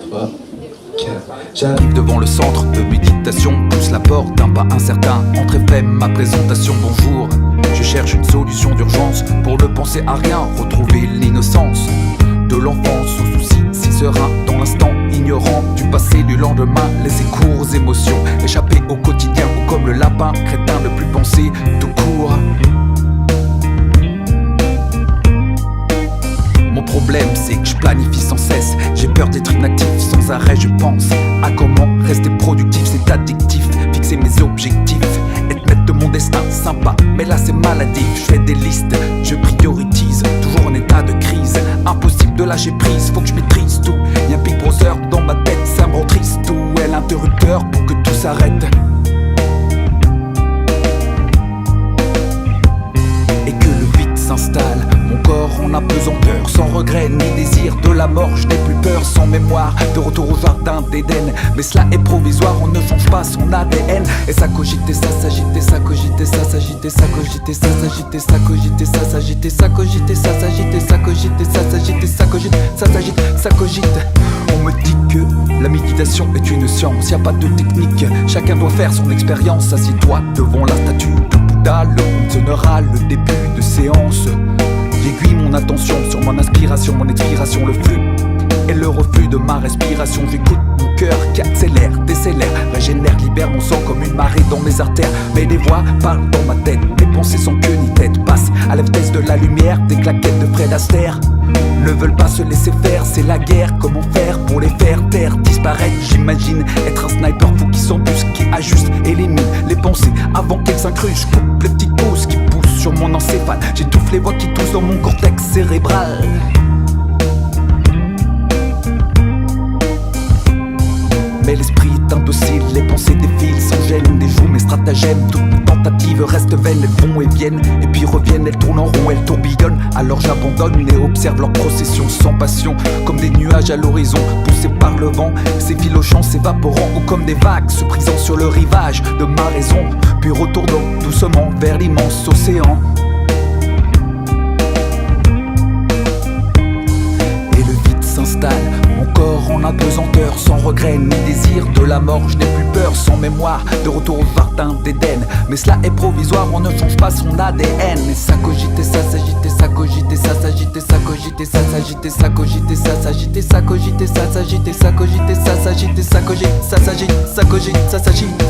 3, 4. J'arrive devant le centre de méditation, pousse la porte d'un pas incertain, entre et fait ma présentation, bonjour. Je cherche une solution d'urgence pour ne penser à rien, retrouver l'innocence de l'enfance aux soucis si sereins dans l'instant, ignorant du passé, du lendemain, laisser court aux émotions, échapper au quotidien ou comme le lapin, crétin ne plus penser tout court. Mon problème c'est que je planifie sans cesse, j'ai peur d'être inactif, sans arrêt je pense à comment rester productif, c'est addictif, fixer mes objectifs, être maître de mon destin, sympa, mais là c'est maladif, je fais des listes, je priorise, toujours en état de crise, impossible de lâcher prise, faut que je maîtrise tout, y'a un Big Brother dans ma tête, ça me rend triste, où est l'interrupteur pour que tout s'arrête? Et que le vide s'installe, mon corps en apesanteur, sans regret ni désir de la mort, je n'ai plus peur, sans mémoire, de retour au jardin d'Éden. Mais cela est provisoire, on ne change pas son ADN. Et ça cogite, et ça s'agite, et ça cogite, et ça s'agite, et ça cogite, et ça s'agite, et ça cogite, et ça s'agite, et ça cogite, et ça s'agite, et ça cogite, et ça s'agite, et ça cogite, ça s'agite, ça cogite. On me dit que la méditation est une science, y a pas de technique, chacun doit faire son expérience. Assieds-toi devant la statue de Bouddha, le monde sonnera le début de séance. J'aiguille mon attention sur mon inspiration, mon expiration, le flux et le reflux de ma respiration. J'écoute mon cœur qui accélère, décélère, régénère, libère mon sang comme une marée dans mes artères. Mais des voix parlent dans ma tête, mes pensées sans queue ni tête, passent à la vitesse de la lumière, des claquettes de Fred Astaire. Ne veulent pas se laisser faire, c'est la guerre. Comment faire pour les faire taire, disparaître? J'imagine être un sniper fou qui s'embusque, qui ajuste, élimine les pensées avant qu'elles s'incrustent. Je coupe les petites pousses qui poussent sur mon encéphale, j'étouffe les voix qui toussent dans mon cortex cérébral. Mais l'esprit est indocile, les pensées défilent sans gêne, déjouent mes stratagèmes. Toutes mes tentatives restent vaines, elles vont et viennent, et puis reviennent, elles tournent en rond, elles tourbillonnent. Alors j'abandonne et observe leur procession sans passion, comme des nuages à l'horizon, poussés par le vent, s'effilochant, s'évaporant, ou comme des vagues se brisant sur le rivage de ma raison, puis retournant doucement vers l'immense océan. Et le vide s'installe, mon corps en apesanteur, sans regret ni désir de la mort, je n'ai plus peur, sans mémoire, de retour au jardin d'Éden. Mais cela est provisoire, on ne change pas son ADN. Et ça cogite, et ça s'agite, et ça cogite, et ça s'agite, et ça cogite, et ça s'agite, et ça cogite, et ça s'agite, et ça cogite, et ça s'agite, et ça cogite, et ça s'agite, et ça cogite, ça s'agite, ça cogite, ça s'agite.